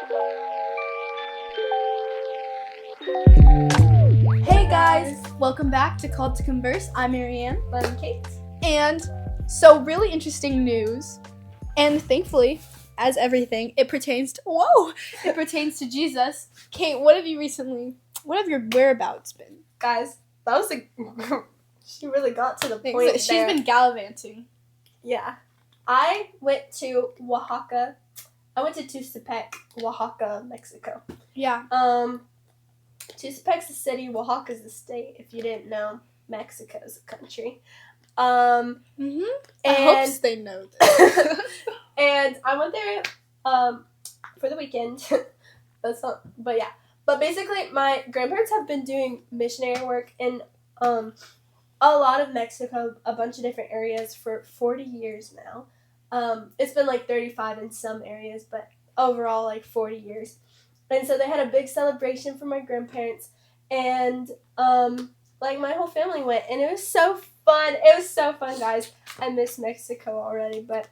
Hey guys, welcome back to Called to Converse. I'm Marianne. I'm Kate. And so really interesting news, and thankfully, as everything, it pertains to Jesus. Kate, what have your whereabouts been? Guys, that was she really got to the point She's there. been gallivanting. Yeah. I went to Oaxaca. I went to Tuxtepec, Oaxaca, Mexico. Yeah. Tuxtepec's the city, Oaxaca's the state, if you didn't know. Mexico's a country. I hope they know this. And I went there for the weekend. But basically, my grandparents have been doing missionary work in a lot of Mexico, a bunch of different areas for 40 years now. It's been like 35 in some areas, but overall like 40 years. And so they had a big celebration for my grandparents, and like my whole family went, and it was so fun. It was so fun, guys. I miss Mexico already, but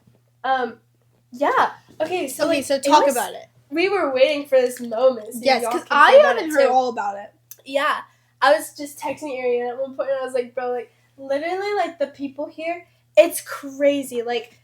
yeah. Okay, so talk about it. We were waiting for this moment. So yes, because I haven't heard all about it. Yeah, I was just texting Ariane at one point, and I was like, bro, like, literally, like, the people here, it's crazy. Like,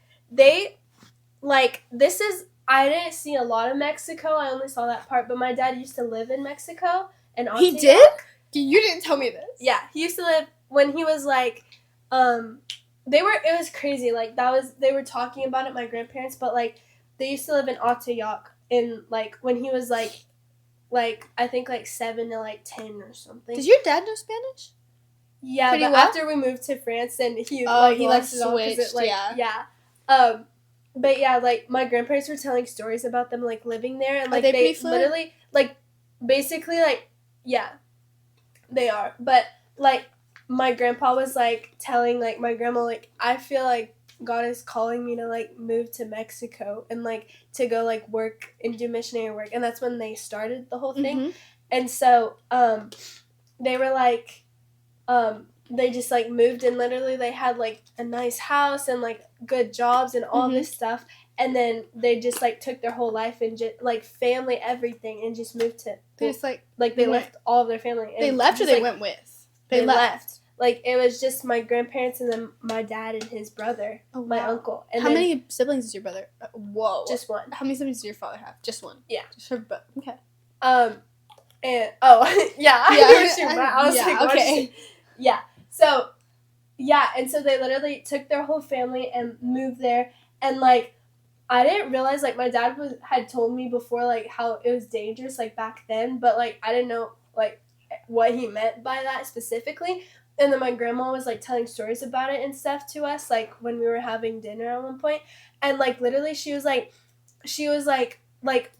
I didn't see a lot of Mexico. I only saw that part, but my dad used to live in Mexico. And he did? You didn't tell me this. Yeah, he used to live, when he was, like, it was crazy. Like, they were talking about it, my grandparents, but, like, they used to live in Atoyac, in, like, when he was, like, I think, like, 7 to, like, 10 or something. Does your dad know Spanish? Yeah, pretty but well? After we moved to France, then he switched, yeah. But yeah, like, my grandparents were telling stories about them, like, living there, and, like, they literally, like, basically, like, yeah, they are, but, like, my grandpa was, like, telling, like, my grandma, like, I feel like God is calling me to, like, move to Mexico and, like, to go, like, work and do missionary work, and that's when they started the whole thing, and so, they were, like, they just, like, moved, and literally they had, like, a nice house and, like, good jobs and all this stuff, and then they just, like, took their whole life and just, like, family, everything, and just moved to, they just, like, they left all of their family. They left or they went with? They left. Like, it was just my grandparents and then my dad and his brother, my uncle. And how many siblings does your brother? Whoa. Just one. How many siblings does your father have? Just one? Yeah. Just her, okay. And, yeah. I was like, okay. Yeah. So, yeah, and so they literally took their whole family and moved there, and, like, I didn't realize, like, my dad had told me before, like, how it was dangerous, like, back then, but, like, I didn't know, like, what he meant by that specifically, and then my grandma was, like, telling stories about it and stuff to us, like, when we were having dinner at one point, and, like, literally she was like,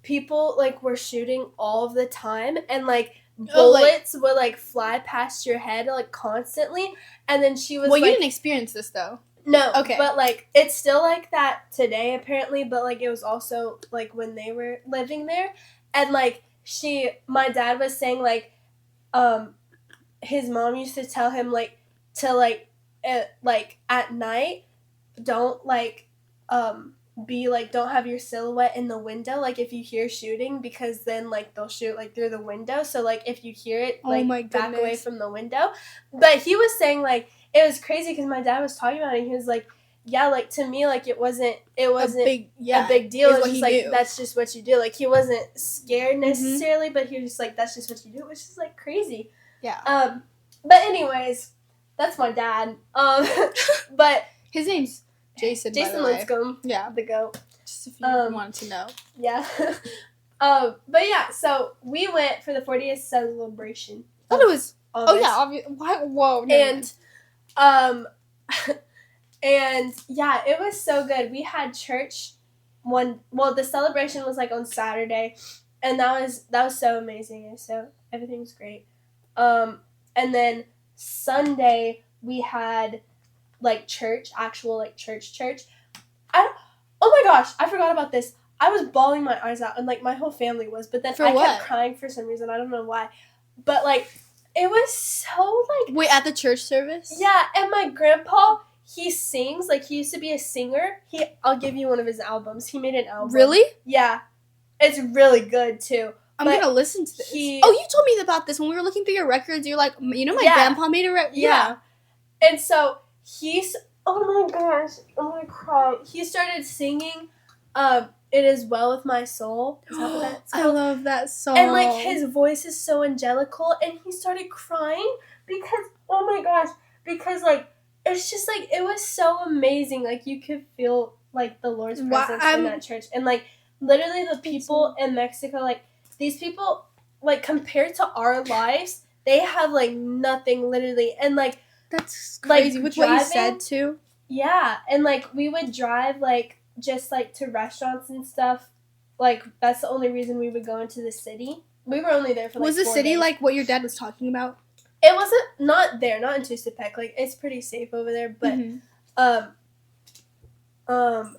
people, like, were shooting all of the time, and, like, bullets would, like, fly past your head, like, constantly, and then she was, well, you didn't experience this, though. No, okay, but, like, it's still like that today, apparently, but, like, it was also, like, when they were living there, and, like, my dad was saying, like, his mom used to tell him, like, to, like, at night, don't, like, don't have your silhouette in the window, like, if you hear shooting, because then, like, they'll shoot, like, through the window, so, like, if you hear it, like, back away from the window, but he was saying, like, it was crazy, because my dad was talking about it, and he was like, yeah, like, to me, like, it wasn't a big deal, it's just, like, that's just what you do, like, he wasn't scared necessarily, but he was just, like, that's just what you do, which is, like, crazy. Yeah. But anyways, that's my dad, but his name's Jason Lipscomb. Yeah. The GOAT. Just if you wanted to know. Yeah. But yeah, so we went for the 40th celebration. I thought it was... Oh, yeah. Why? Whoa. No, and, and, yeah, it was so good. We had church the celebration was, like, on Saturday, and that was so amazing, and so everything was great. And then Sunday, we had, like, actual, like, church. Oh my gosh, I forgot about this. I was bawling my eyes out, and, like, my whole family was, but then I kept crying for some reason. I don't know why. But, like, it was so, like... Wait, at the church service? Yeah, and my grandpa, he sings. Like, he used to be a singer. I'll give you one of his albums. He made an album. Really? Yeah. It's really good too. I'm But gonna listen to this. he- Oh, you told me about this when we were looking through your records. You're like, you know, my Yeah. grandpa made a record. Yeah. And so he's, oh my gosh, I'm gonna cry. He started singing, "It Is Well With My Soul." Is that what that's I called? love that song. And like his voice is so angelical, and he started crying because, oh my gosh, because like it's just like it was so amazing. Like you could feel like the Lord's Wow, presence in that church, and like literally the people in Mexico, like these people, like compared to our lives, they have like nothing literally, and like That's like, crazy with what you driving- said too. yeah, and like we would drive like just like to restaurants and stuff. Like that's the only reason we would go into the city. We were only there for like Was the 4 city days. like what your dad was talking about? It wasn't not there, not in Tuxtepec. Like it's pretty safe over there, but Mhm.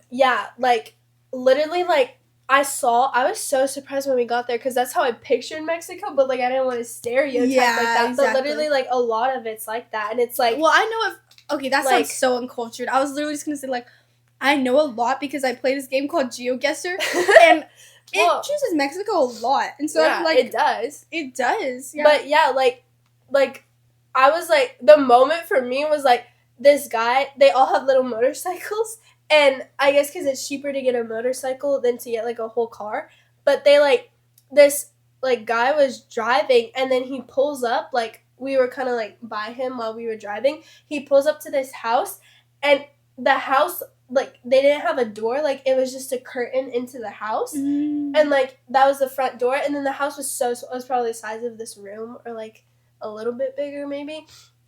yeah, like literally like I was so surprised when we got there because that's how I pictured Mexico, but like I didn't want to stereotype Yeah, like that. exactly. But literally like a lot of it's like that, and it's like Well, I know if okay, that like- sounds so uncultured. I was literally just gonna say like, I know a lot because I play this game called GeoGuessr, and it Well, chooses Mexico a lot, and so yeah, I'm like, it does. it does. Yeah. But yeah, like I was like the moment for me was like this guy. They all have little motorcycles, and I guess because it's cheaper to get a motorcycle than to get like a whole car. But they like this like guy was driving, and then he pulls up. Like we were kind of like by him while we were driving. He pulls up to this house, and the house like they didn't have a door. Like it was just a curtain into the house. Mm. And like that was the front door, and then the house was it was probably the size of this room or like a little bit bigger maybe.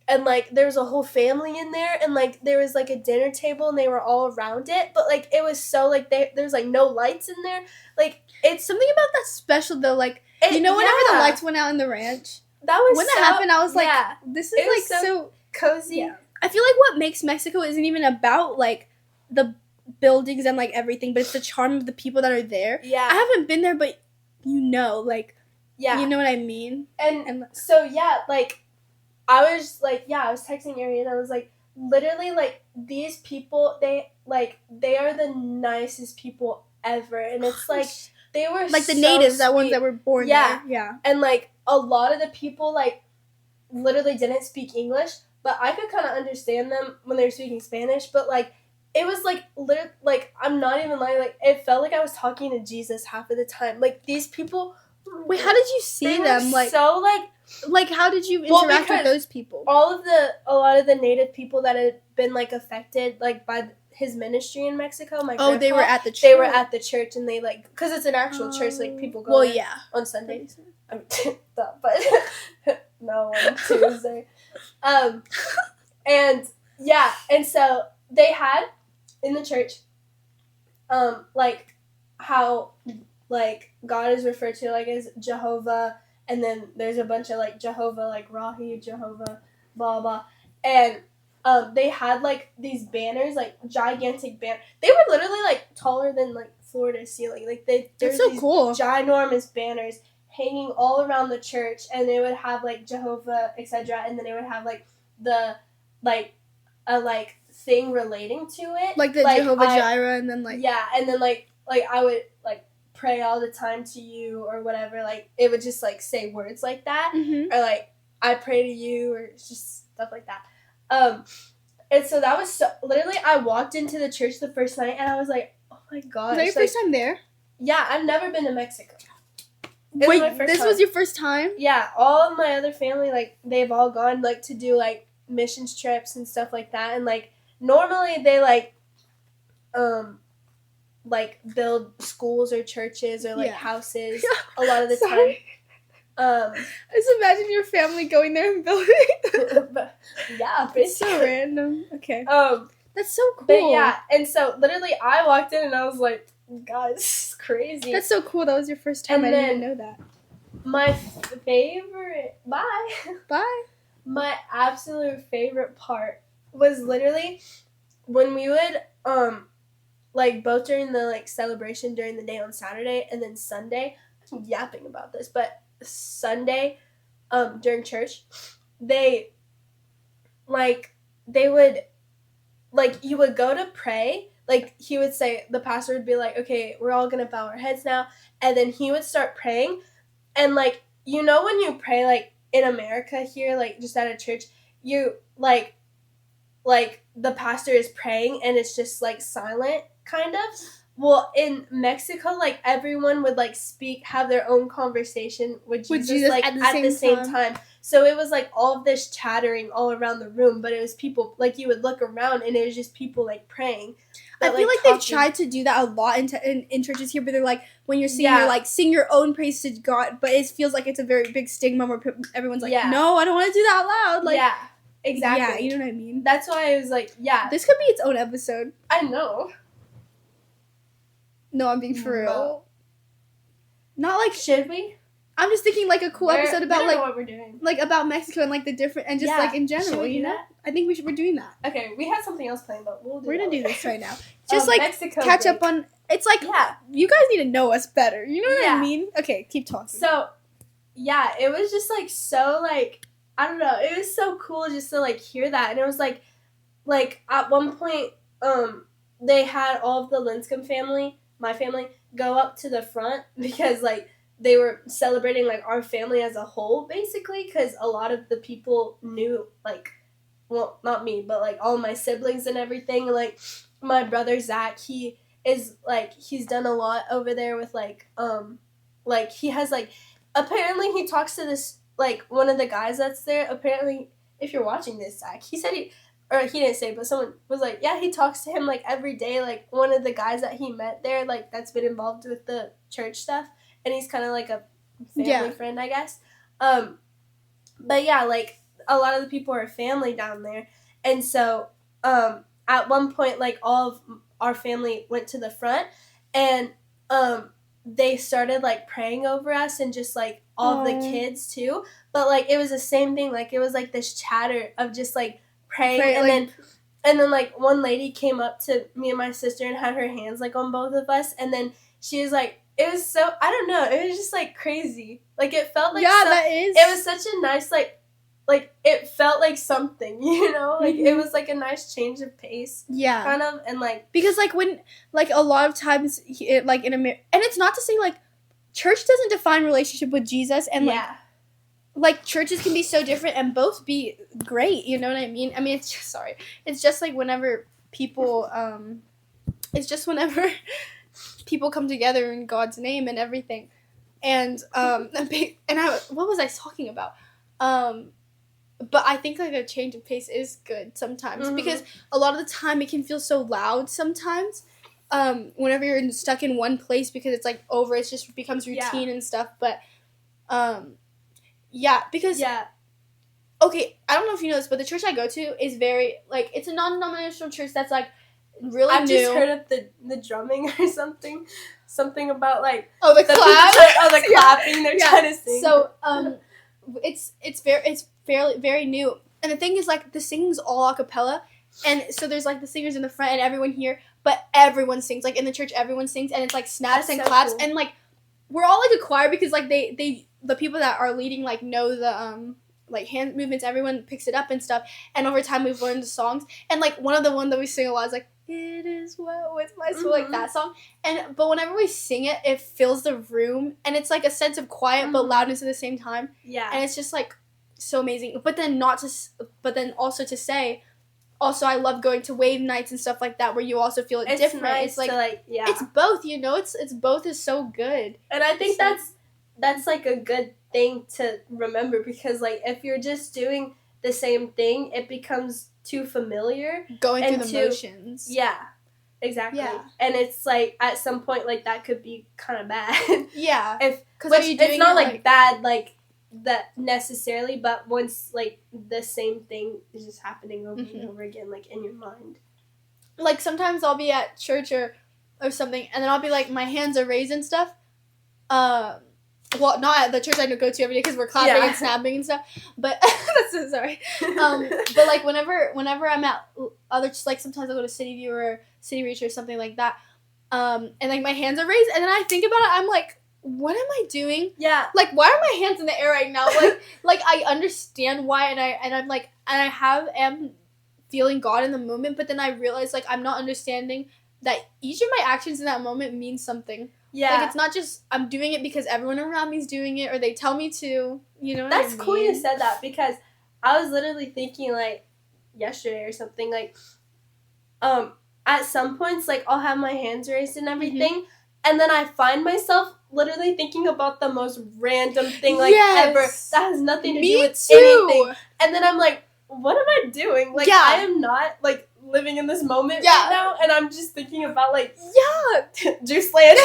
And like there was a whole family in there, and like there was like a dinner table, and they were all around it. But like it was so like there's like no lights in there. Like it's Something about that special though, like you know, whenever the yeah. lights went out in the ranch, that was when so, that happened, I was like, yeah, this It is was like so so. cozy. Yeah. I feel like what makes Mexico isn't even about like the buildings and like everything, but it's the charm of the people that are there. Yeah. I haven't been there, but you know, like Yeah. you know what I mean. And so yeah, like I was like, yeah, I was texting Ariane, and I was like, literally like these people, they are the nicest people ever, and it's like they were like the so natives, that ones sweet. that were born Yeah. there. Yeah. And like a lot of the people like literally didn't speak English, but I could kind of understand them when they were speaking Spanish. But like it was like like I'm not even lying, like it felt like I was talking to Jesus half of the time. Like these people. Wait, how did you see they were them? Like so like how did you Well, interact with because those people? a lot of the native people that had been like affected like by his ministry in Mexico. My Oh, they grandpa, were at the church. They were at the church, and they like because it's an actual church, like people go Well, there yeah. on Sundays. I mean, but no, on Tuesday. And yeah, and so they had in the church, like how like God is referred to like as Jehovah, and then there's a bunch of like Jehovah, like Rahi, Jehovah, blah blah, and they had like these banners, like gigantic They were literally like taller than like floor to ceiling. Like there's That's so these cool. ginormous banners hanging all around the church, and they would have like Jehovah, etc., and then they would have like the like a like thing relating to it, Like the Jehovah Jireh, and then like yeah, and then like I would like pray all the time to you or whatever. Like it would just like say words like that, Mhm. or like I pray to you, or just stuff like that. And so that was so literally I walked into the church the first night, and I was like, oh my gosh. Was that your like, first time there? Yeah, I've never been to Mexico. It was Wait, my first this time. was your first time? Yeah, all of my other family, like, they've all gone, like, to do, like, missions trips and stuff like that. And, like, normally they, like, build schools or churches or, like, Yeah. houses a lot of the Sorry. time. Just imagine your family going there and building. But, yeah, It's so basically. random. Okay. That's so cool. But, yeah, and so, literally, I walked in and I was like, God, this is crazy. That's so cool. That was your first time. And I didn't even then- know that. My favorite... Bye! Bye. My absolute favorite part was literally when we would like both during the like celebration during the day on Saturday, and then Sunday, I'm yapping about this, but Sunday during church, they would like you would go to pray, like he would say, the pastor would be like, okay, we're all gonna bow our heads now, and then he would start praying, and like, you know, when you pray like in America here, like just at a church, you like the pastor is praying and it's just like silent kind of. Well, in Mexico, like everyone would like have their own conversation with Jesus like at the same time. So it was like all of this chattering all around the room, but it was people, like you would look around and it was just people like praying. I feel like they've tried to do that a lot in churches here, but they're like, when you're singing, you're like, sing your own praise to God, but it feels like it's a very big stigma where everyone's like, no, I don't want to do that out loud. Like, exactly. Yeah, you know what I mean? That's why I was like, this could be its own episode. I know. No, I'm being for real. Not like, should we? I'm just thinking like a cool episode about like what we're doing. Like about Mexico and like the different, and just like in general, you know? That? I think we're doing that. Okay, we have something else planned, but we're gonna do this right now. Just like Mexico catch up on. It's like you guys need to know us better. You know what I mean? Okay, keep talking. So, it was just like so like, I don't know. It was so cool just to like hear that, and it was like at one point, they had all of the Linscomb family, my family, go up to the front because like they were celebrating like our family as a whole, basically, because a lot of the people knew, like, well, not me, but like all my siblings and everything. Like my brother Zach, he is like, he's done a lot over there with like he has like, apparently he talks to this like one of the guys that's there. Apparently, if you're watching this, Zach, he said he didn't say, but someone was like, yeah, he talks to him like every day. Like one of the guys that he met there, like that's been involved with the church stuff. And he's kind of like a family friend, I guess. But yeah, like a lot of the people are family down there. And so at one point, like all of our family went to the front and they started like praying over us and just like all of the kids too. But like it was the same thing. Like it was like this chatter of just like praying. And then like one lady came up to me and my sister and had her hands like on both of us. And then she was like, it was so, I don't know, it was just, like, crazy. Like, it felt like... Yeah, that is... It was such a nice, like, it felt like something, you know? Like, it was, like, a nice change of pace. Yeah. Kind of, and, like... Because, like, when, like, a lot of times, like, in America... And it's not to say, like, church doesn't define relationship with Jesus, and, like, churches can be so different and both be great, you know what I mean? I mean, it's just, it's just, like, whenever people, people come together in God's name and everything. And what was I talking about? But I think like a change of pace is good sometimes because a lot of the time it can feel so loud sometimes. Whenever you're stuck in one place because it's like it just becomes routine and stuff. But because okay, I don't know if you know this, but the church I go to is very like it's a non-denominational church that's like really I've new. just heard of the drumming or something about like the clap. The clapping they're trying to sing. So it's fairly very new, and the thing is like the singing's all a cappella, and so there's like the singers in the front and everyone here, but everyone sings like in the church everyone sings and it's like snaps and claps cool. And like we're all like a choir because like the people that are leading like know the like hand movements, everyone picks it up and stuff, and over time we've learned the songs, and like one that we sing a lot is like it is well with my soul, like that song, but whenever we sing it, it fills the room, and it's like a sense of quiet but loudness at the same time, and it's just like so amazing. But then also to say, I love going to wave nights and stuff like that where you also feel it different. Nice, it's like it's both, you know, it's both is so good, and I think that's like a good thing to remember because like if you're just doing the same thing, it becomes too familiar. Going through the motions. Yeah. Exactly. Yeah. And it's like at some point like that could be kind of bad. Yeah. It's not like bad like that necessarily, but once like the same thing is just happening over and over again like in your mind. Like sometimes I'll be at church or something and then I'll be like my hands are raised and stuff. Well, not at the church I go to every day because we're clapping and snapping and stuff. But that's so sorry. But like whenever I'm at other, just like sometimes I go to City View or City Reach or something like that, and like my hands are raised, and then I think about it, I'm like, what am I doing? Yeah. Like, why are my hands in the air right now? Like I understand why, and I'm like, and I am feeling God in the moment, but then I realize like I'm not understanding that each of my actions in that moment means something. Yeah. Like, it's not just I'm doing it because everyone around me is doing it or they tell me to. You know what I That's mean? cool you said that, because I was literally thinking, like, yesterday or something, like, at some points, like, I'll have my hands raised and everything, and then I find myself literally thinking about the most random thing, like, ever, that has nothing to do with anything. And then I'm like, what am I doing? Like, I am not, like, living in this moment right now, and I'm just thinking about, like, Juice Land.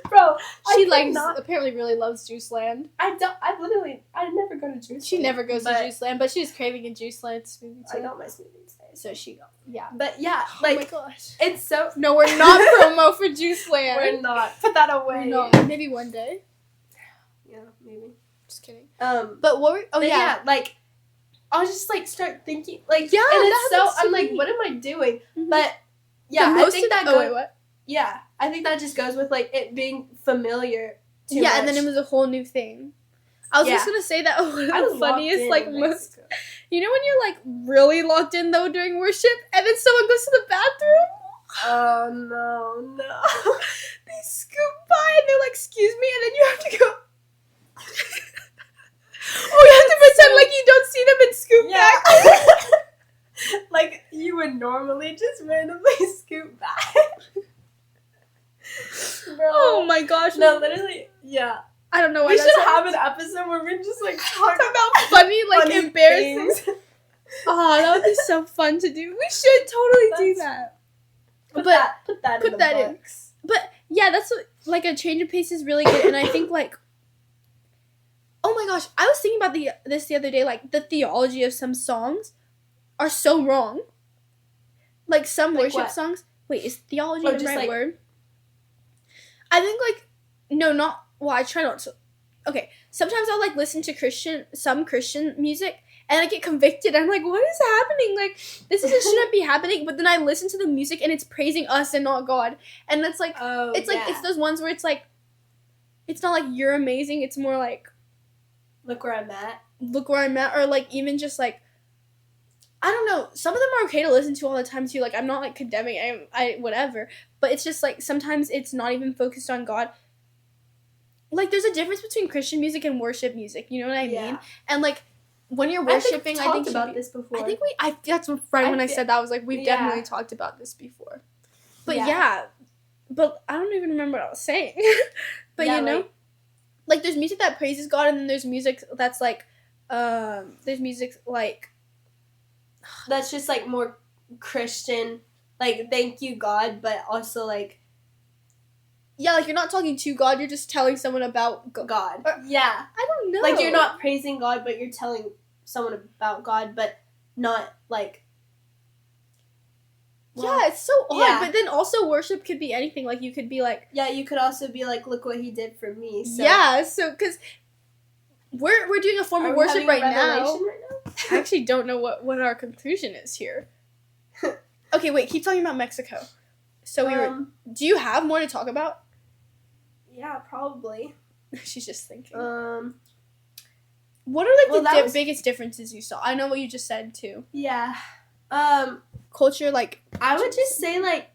Bro, she apparently really loves Juice Land. I never go to Juice Land. She never goes to Juice Land, but she's craving a Juice Land smoothie too. I got my smoothie today. So she got, But yeah, like, oh my gosh. It's so... No, we're not promo for Juice Land. We're not. Put that away. No, maybe one day. Yeah, maybe. Just kidding. But what were, like, I'll just, like, start thinking, like, and it's so, I'm like, what am I doing? Mm-hmm. But, yeah, I think that goes... what? Yeah, I think that just goes with, like, it being familiar too much. And then it was a whole new thing. I was just gonna say that one of the funniest, like, most... You know when you're, like, really locked in, though, during worship, and then someone goes to the bathroom? Oh, no. They scoop by, and they're like, excuse me, and then you have to go... you have to pretend like you don't see them and scoop back. Like, you would normally just randomly scoop back. Bro. Oh my gosh. No, literally, yeah. I don't know why we should have an episode where we just, like, talk about funny, like, embarrassing things. Oh, that would be so fun to do. We should totally do that. Put that in the books. But, yeah, that's what, like, a change of pace is really good, and I think, like, oh my gosh, I was thinking about this the other day, like, the theology of some songs are so wrong. Like, some worship songs. Wait, is theology the right word? I think, like, no, not... Well, I try not to. Okay, sometimes I'll, like, listen to some Christian music, and I get convicted. I'm like, what is happening? Like, this shouldn't be happening. But then I listen to the music, and it's praising us and not God. And it's like, it's those ones where it's like, it's not like you're amazing. It's more like, look where I'm at. Or, like, even just, like, I don't know. Some of them are okay to listen to all the time, too. Like, I'm not, like, condemning. I whatever. But it's just, like, sometimes it's not even focused on God. Like, there's a difference between Christian music and worship music. You know what I mean? And, like, when you're worshiping, I think about this before. I think that's right when I said that. I was like, we've definitely talked about this before. But, but I don't even remember what I was saying. But, you know? Like, there's music that praises God, and then there's music that's, like, there's music, like... That's just, like, more Christian, like, thank you, God, but also, like... Yeah, like, you're not talking to God, you're just telling someone about God. I don't know. Like, you're not praising God, but you're telling someone about God, but not, like... Well, yeah, it's so odd, but then also worship could be anything. Like, you could be like... Yeah, you could also be like, look what he did for me, so... Yeah, so, because we're doing a form of worship right now. I actually don't know what our conclusion is here. Okay, wait, keep talking about Mexico. So do you have more to talk about? Yeah, probably. She's just thinking. What are, like, the biggest differences you saw? I know what you just said, too. Yeah. Culture, like... I would just say, like,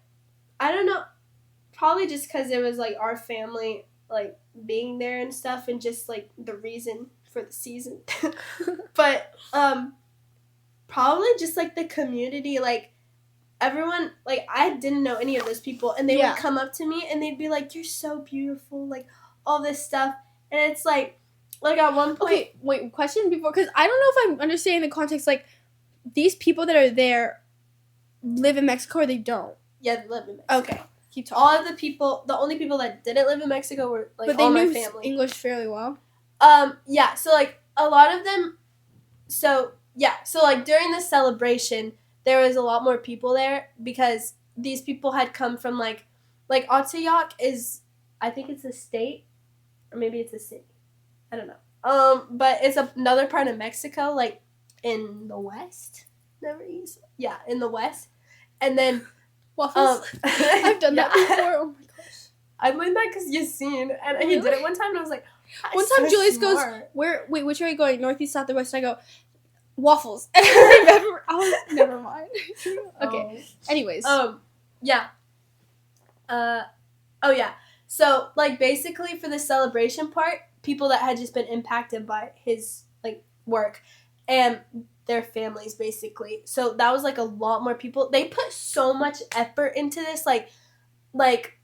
I don't know, probably just because it was, like, our family, like, being there and stuff, and just, like, the reason for the season. But, probably just, like, the community, like, everyone, like, I didn't know any of those people, and they would come up to me, and they'd be like, you're so beautiful, like, all this stuff, and it's like at one point... Okay, wait, question before, because I don't know if I'm understanding the context, like, these people that are there live in Mexico or they don't? Yeah, they live in Mexico. Okay, keep talking. All of the only people that didn't live in Mexico were, like, but all they my knew family. English fairly well? Yeah, so, like, a lot of them, so, like, during the celebration, there was a lot more people there because these people had come from, like Atoyac is, I think it's a state, or maybe it's a city. I don't know. But it's another part of Mexico, like, in the west? Never east. Yeah, in the west. And then... Waffles? I've done that before. Oh my gosh. I learned that because Yassine, and he did it one time, and I was like, one time so Julius smart. Goes, which way are you going? Northeast, south, or west? And I go, waffles. I was, never mind. Okay. Anyways. Yeah. Oh yeah. So like basically for the celebration part, people that had just been impacted by his like work and their families basically. So that was like a lot more people. They put so much effort into this. Like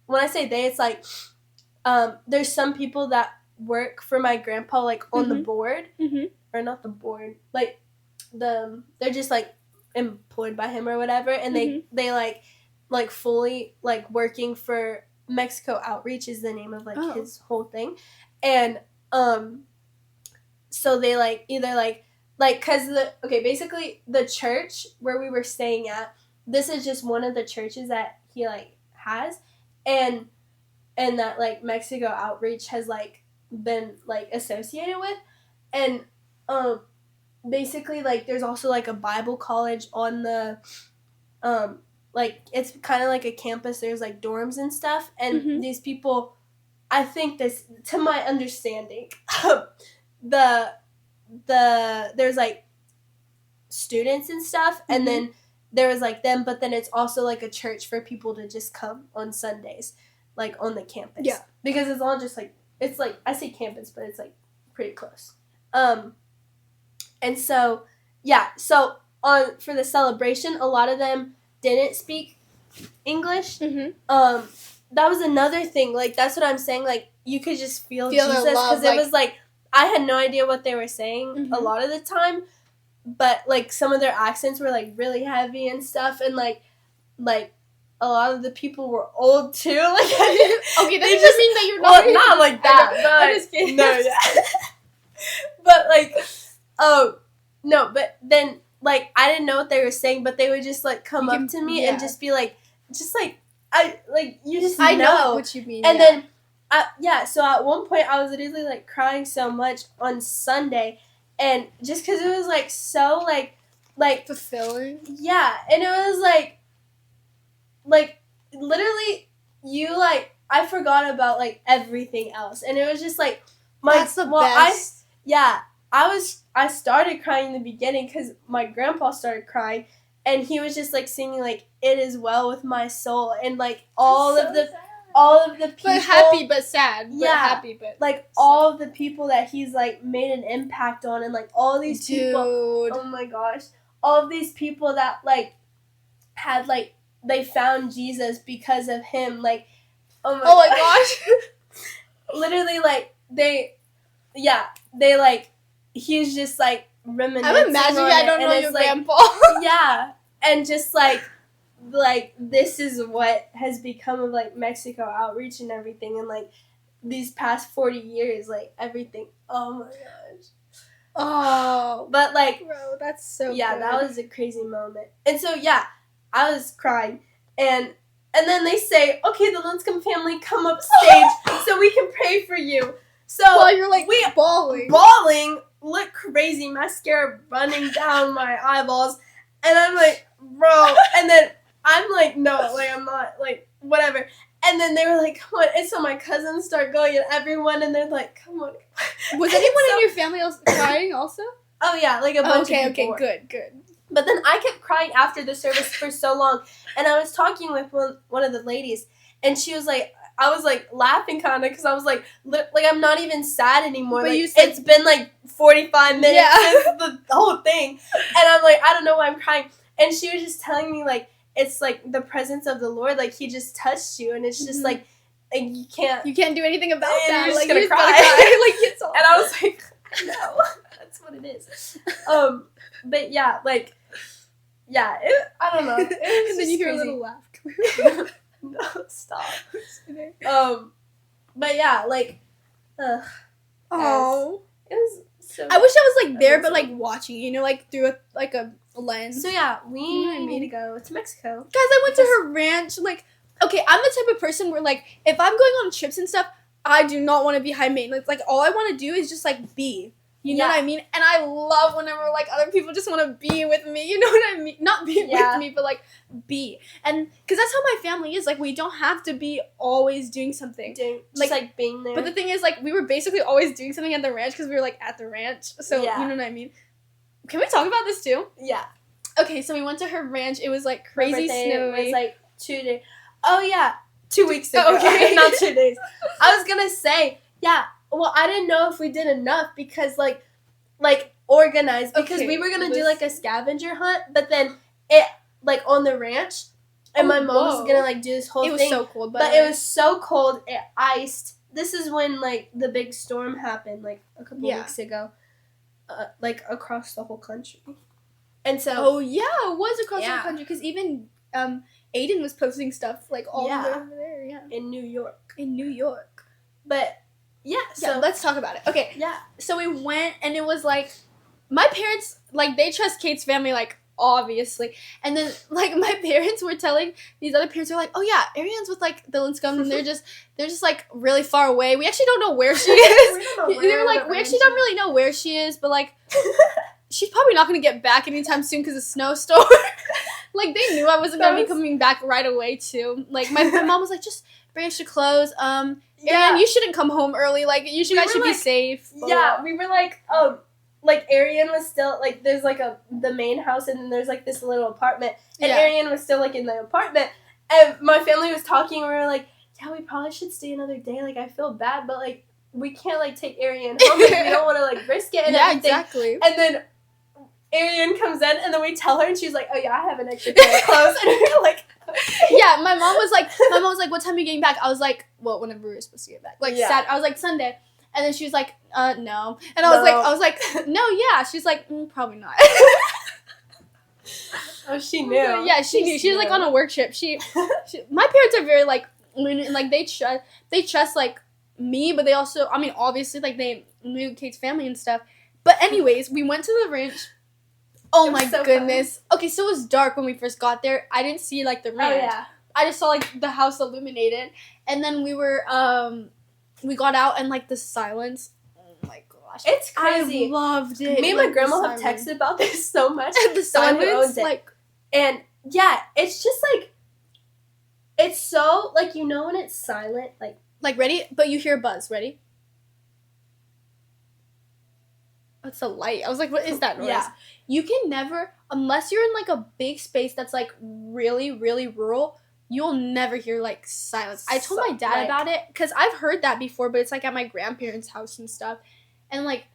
when I say they, it's like there's some people that work for my grandpa like on the board or not the board like they're just like employed by him or whatever, and they like fully like working for Mexico Outreach is the name of like his whole thing, and so they like either like because basically the church where we were staying at, this is just one of the churches that he like has, and that like Mexico Outreach has like been like associated with, and basically like there's also like a Bible college on the like it's kind of like a campus. There's like dorms and stuff, and these people, I think this, to my understanding, there's like students and stuff, and then there was like them, but then it's also like a church for people to just come on Sundays, like on the campus. Yeah, because it's all just like, it's like, I say campus, but it's like pretty close. And so yeah, so for the celebration, a lot of them didn't speak English. That was another thing. Like that's what I'm saying. Like you could just feel Jesus, because it was like I had no idea what they were saying a lot of the time, but like some of their accents were like really heavy and stuff, and like a lot of the people were old too. Like okay, that doesn't mean that you're not like that. But I'm just kidding. No, yeah. But like, no, but then like I didn't know what they were saying, but they would just like come up to me and just be like, I like you just I know what you mean. And then so at one point I was literally like crying so much on Sunday, and just because it was like so like fulfilling. Yeah, and it was like literally you like I forgot about like everything else, and it was just like that's the best. I started crying in the beginning because my grandpa started crying, and he was just like singing like "It Is Well with My Soul," and like all of the people, but happy but sad. Yeah, but happy but like sad. All of the people that he's like made an impact on, and like all these people. Oh my gosh, all of these people that like had like they found Jesus because of him. Like oh my gosh. Literally like they like he's just like reminiscing. I'm imagining I don't know your like, grandpa. Yeah, and just like this is what has become of like Mexico Outreach and everything, and like these past 40 years, like everything. Oh my gosh. Oh, but like, bro, that's so yeah, good. that was a crazy moment. And so yeah, I was crying, and then they say, okay, the Linscomb family, come upstage so we can pray for you. So while you're like bawling, look crazy, mascara running down my eyeballs, and I'm like, bro, and then I'm like, no, like I'm not, like whatever. And then they were like, come on, and so my cousins start going, and everyone, and they're like, come on. Was anyone in your family else crying also? Oh yeah, like a bunch of people. Okay, good. But then I kept crying after the service for so long, and I was talking with one of the ladies, and she was like, I was like laughing kind of because I was like I'm not even sad anymore. But like, you said, it's been like 45 minutes since the whole thing, and I'm like, I don't know why I'm crying. And she was just telling me like it's like the presence of the Lord, like He just touched you, and it's just like you can't do anything about that. You're like you're just gonna cry. like it's all. And I was like, no, that's what it is. But yeah, like yeah, I don't know. And then you hear a little laugh. No, stop. But yeah, like, oh, it was so. I wish I was like there, but like watching, you know, like through a lens. So yeah, we need to go to Mexico. Guys, I went to her ranch. Like, okay, I'm the type of person where like if I'm going on trips and stuff, I do not want to be high maintenance. Like all I want to do is just like be. You know what I mean? And I love whenever, like, other people just want to be with me. You know what I mean? Not be with me, but, like, be. And, because that's how my family is. Like, we don't have to be always doing something. Just, like, being there. But the thing is, like, we were basically always doing something at the ranch because we were, like, at the ranch. So, you know what I mean? Can we talk about this, too? Yeah. Okay, so we went to her ranch. It was, like, crazy snowy. It was, like, 2 days. Oh, yeah. 2 weeks ago. Oh, okay. Not 2 days. I was gonna say, yeah. Well, I didn't know if we did enough because like organized because Okay, we were gonna it do was- like a scavenger hunt, but then it like on the ranch, and my mom was whoa. gonna like do this whole It was thing. so cold, But it was so cold, it iced. This is when like the big storm happened, like a couple Yeah. weeks ago, like across the whole country. And so, Oh yeah, it was across Yeah. the country because even Aiden was posting stuff like all Yeah. the way over there. Yeah, in New York, in New York. but yeah, Yeah, so let's talk about it. Okay, yeah, so we went and it was like my parents like they trust Kate's family like obviously, and then like my parents were telling these other parents were like, oh yeah, Ariane's with like the Linscomb and they're just like really far away. We actually don't know where she is. We don't know They where were like, the we actually ranch don't really know where she is, but like she's probably not gonna get back anytime soon because of snowstorm. Like they knew I wasn't gonna be coming back right away too. Like my mom was like, just bring extra clothes. Ariane, you shouldn't come home early. Like you We guys were should be like- safe. blah, Yeah, blah. we were like Ariane was still like there's like the main house and then there's like this little apartment and Yeah. Ariane was still like in the apartment and my family was talking and we were like, yeah, we probably should stay another day. Like I feel bad, but like we can't like take Ariane home. Like, we don't want to like risk it and Yeah, everything. exactly. And then Ariane comes in and then we tell her and she's like, oh yeah, I have an extra pair of clothes and we're like, Yeah, my mom was like, what time are you getting back? I was like, well, whenever we were supposed to get back. Like Yeah. I was like Sunday. And then she was like, no. And I was like, no, yeah. She's like, probably not. oh, she knew. Yeah, she knew. She was like on a work trip. My parents are very like, like they trust like me, but they also, I mean, obviously like they knew Kate's family and stuff. But anyways, we went to the ranch. Oh It was my so goodness. Okay, so it was dark when we first got there. I didn't see like the Oh ranch. yeah. I just saw like the house illuminated, and then we got out and like the silence. Oh my gosh, It's crazy. I loved it. Me and like, my grandma the have silence. texted about this so much. the The one who silence, owns it. like And yeah, it's just like it's so like you know when it's silent, like ready, but you hear a buzz. Ready? What's the light? I was like, what is that noise? Yeah. You can never, unless you're in like a big space that's like really, really rural, you'll never hear like silence. I told my dad Like- about it because I've heard that before, but it's like at my grandparents' house and stuff. And like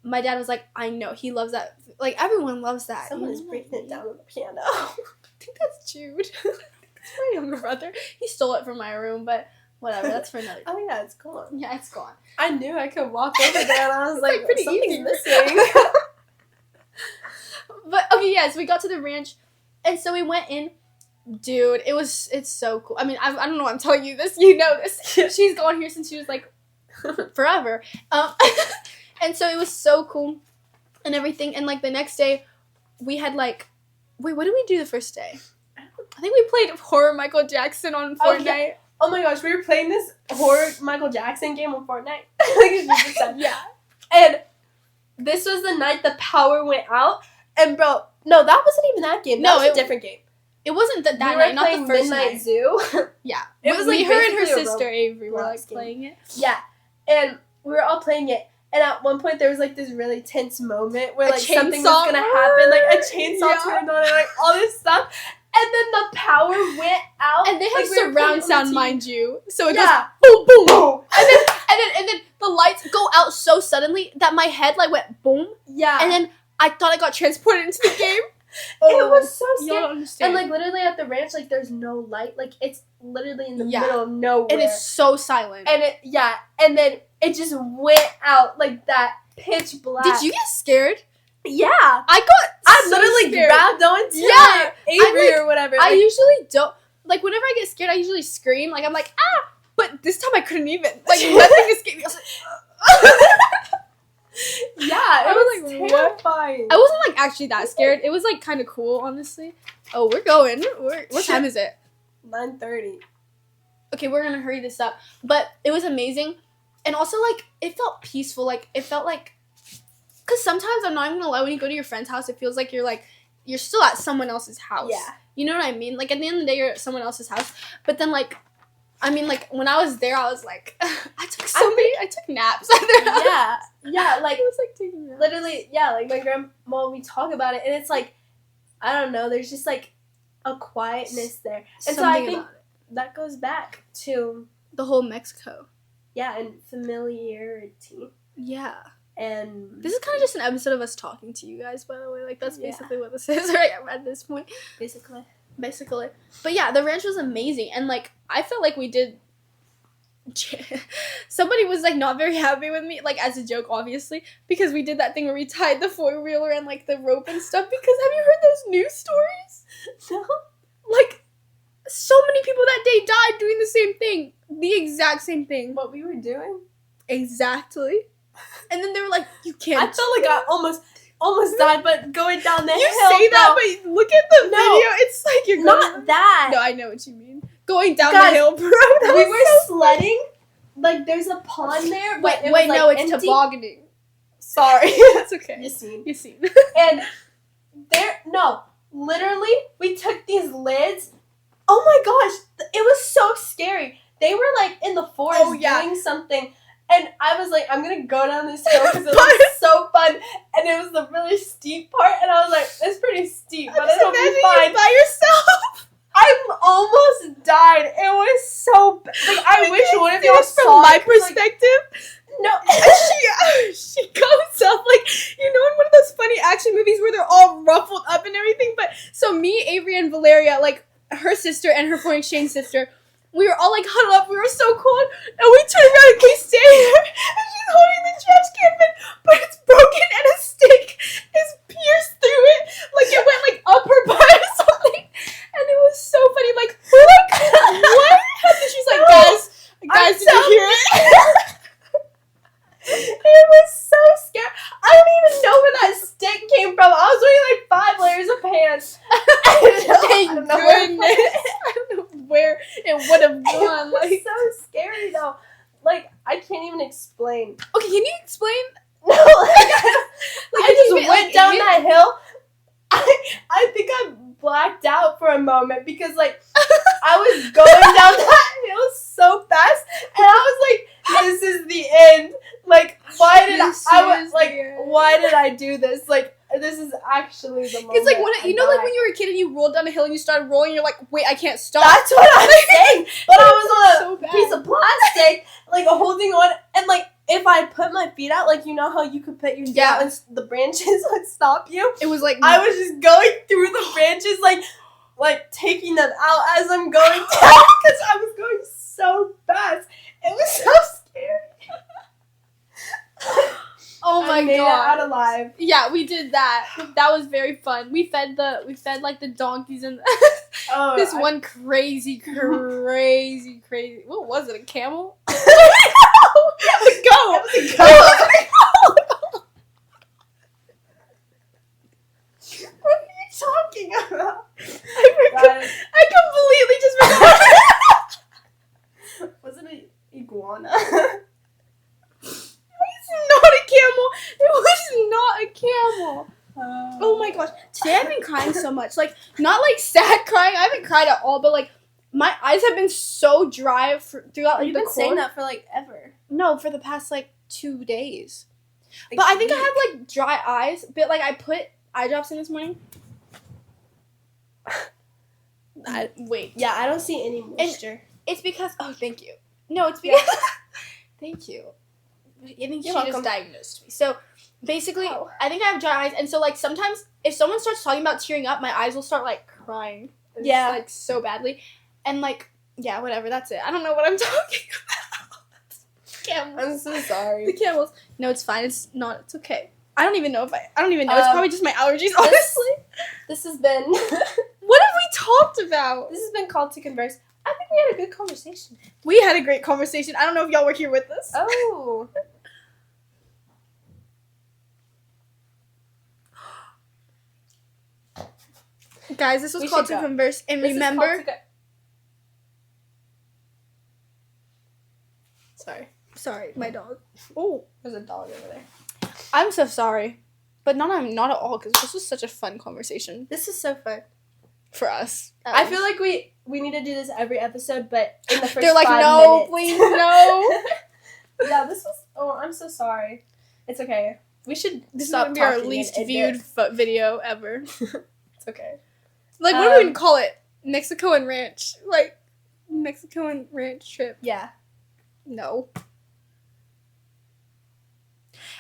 my dad was like, I know, he loves that. Like everyone loves that. someone you is know? breaking it down on the piano. I think that's Jude. That's my younger brother. He stole it from my room, but whatever. That's for another. Oh yeah, it's gone. Yeah, it's gone. I knew I could walk over there and I was It's, like, like, pretty something's easy. missing. But okay, yes, we got to the ranch, and so we went in. Dude, it's so cool. I mean, I don't know why I'm telling you this. You know this. She's gone here since she was like forever. And so it was so cool and everything. And like the next day, we had like, wait, what did we do the first day? I think we played horror Michael Jackson on Oh, Fortnite. yeah. Oh my gosh, we were playing this horror Michael Jackson game on Fortnite. Like she just said. Yeah. And this was the night the power went out. And bro, no, that wasn't even that game. That No, was it- a different game. It wasn't that we were night, not playing the first Midnight night. Zoo. Yeah. It was, me, like, her and her basically a sister Avery were Roblox like game. playing it. Yeah, and we were all playing it, and at one point there was like this really tense moment where A like something was chainsaw. gonna happen, like a chainsaw Yeah. turned on and like all this stuff, and then the power went out, And they have like, we were playing surround on the sound, TV. mind you. So it Yeah, goes boom, boom, boom. and then the lights go out so suddenly that my head like went boom, Yeah, and then I thought I got transported into the game. it was so You scary. don't understand. And like literally at the ranch, like there's no light, like it's literally in the Yeah. middle of nowhere, and it's so silent. and it and then it just went out like that pitch black. Did you get scared? Yeah. I got. I so literally scared. grabbed onto Yeah, Avery like- or whatever. I like- usually don't. Like whenever I get scared, I usually scream. Like I'm like ah, but this time I couldn't even. Like nothing escaped me. I was like, yeah, I it was was like, what? terrifying. I wasn't like actually that scared. It was like kind of cool, honestly. Oh, we're going. What time is it? 9:30. Okay, we're gonna hurry this up. But it was amazing, and also like it felt peaceful. Like it felt like, cause sometimes I'm not even gonna lie. When you go to your friend's house, it feels like you're still at someone else's house. Yeah. You know what I mean? Like at the end of the day, you're at someone else's house. But then like, I mean like when I was there, I was like, I took naps at their house. Yeah, yeah, like I was like taking naps. literally, yeah, like my grandma, we talk about it, and it's like, I don't know, there's just like a quietness there, and so I Something think about it. that goes back to The whole Mexico. and familiarity. Yeah. And This is kind of just an episode of us talking to you guys, by the way. Like, that's Yeah. basically what this is right at this point. basically. Basically. But yeah, the ranch was amazing. And, like, I felt like we did... Somebody was, like, not very happy with me, like, as a joke, obviously, because we did that thing where we tied the four-wheeler and, like, the rope and stuff, because have you heard those news stories? No. Like, so many people that day died doing the same thing. The exact same thing. What we were doing? Exactly. And then they were like, you can't... I felt like I almost died, but going down the hill. You say that, but look at the video. It's like you're not going... that. No, I know what you mean. Going down Guys, the hill, bro. That We was were so sledding. Like there's a pond there. Wait, But it was, no, like, it's empty. tobogganing. Sorry. That's okay. You seen. You seen. And literally, we took these lids. Oh my gosh, it was so scary. They were like in the forest doing something, and I was like, I'm gonna go down this hill because it was so fun, and it was the really steep part, and I was like, it's pretty steep, but it'll be fine. You by yourself. I almost died. It was so bad. Like I wish one of y'all from saw my it, 'cause, like, perspective. no. she goes up like, you know, in one of those funny action movies where they're all ruffled up and everything. But so me, Avery, and Valeria, like her sister and her foreign exchange sister, we were all like huddled up. We were so cold, and we turned around and we stayed there, and she's holding the trash can, but it's broken, and a stick is pierced through it, like it went like up her butt or something. And it was so funny. Like what? And she's like, guys, did you hear it? It was so scary. I don't even know where that stick came from. I was wearing like 5 layers of pants. Thank goodness. I don't know where it would have gone. It was Like, so scary though. Like I can't even explain. okay, can you explain? No, I just went down that hill. I think I blacked out for a moment because like I was going down that hill so fast, and I was like, "This is the end." Like, why did why did I do this? Like, this is actually the moment. It's like when like when you were a kid and you rolled down a hill and you started rolling, you're like, wait, I can't stop. That's what I'm saying. But I was on so a bad. piece of plastic, like holding on, and like if I put my feet out, like you know how you could put your feet out and the branches would stop you. It was like I was just going through the branches, like taking them out as I'm going down because I was going so fast. It was so scary. oh my I made god, it out alive. Yeah, we did that. That was very fun. We fed like the donkeys and Oh, this one crazy. What was it? A camel? It was a goat. It was a goat. What are you talking about? I completely just forgot. Was it an iguana? It's not a camel. It was not a camel. Oh my gosh. Today I've been crying so much. Like, not like sad crying. I haven't cried at all, but like, my eyes have been so dry throughout like You've the been saying cold. that for like ever. No, for the past like 2 days. Like, But I think I have like dry eyes. But like, I put eye drops in this morning. Wait. Yeah, I don't see any moisture. It's because, oh, thank you. No, it's because, thank you. I think she You're welcome. just diagnosed me. So, basically, Oh. I think I have dry eyes, and so, like, sometimes, if someone starts talking about tearing up, my eyes will start, like, crying. It's, Yeah. like, so badly. And, like, yeah, whatever, that's it. I don't know what I'm talking about. Camels. I'm so sorry. The camels. No, it's fine. It's not, it's okay. I don't even know. It's probably just my allergies, this- honestly. This has been What have we talked about? this has been Called to Converse. I think we had a good conversation. We had a great conversation. I don't know if y'all were here with us. Oh. Guys, this was We Called should to go. Converse. And This is remember... Called to Go- Sorry, my dog. Oh, There's a dog over there. I'm so sorry. But not at all, because this was such a fun conversation This is so fun. for us. I feel like we need to do this every episode, but in the 1st They're like, 5 no, minutes. please, no. Yeah, this was. Oh, I'm so sorry. It's okay. We should This is stop going to be our talking least and viewed end it. video ever. It's okay. Like, what are we going to call it? Mexico and Ranch. Like, Mexico and ranch trip. Yeah. No.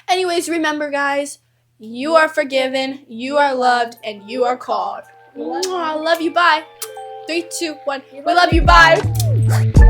Anyways, remember, guys, you are forgiven, you are loved, and you are called. We love you. I love you. Bye. 3, 2, 1. We love you. Bye.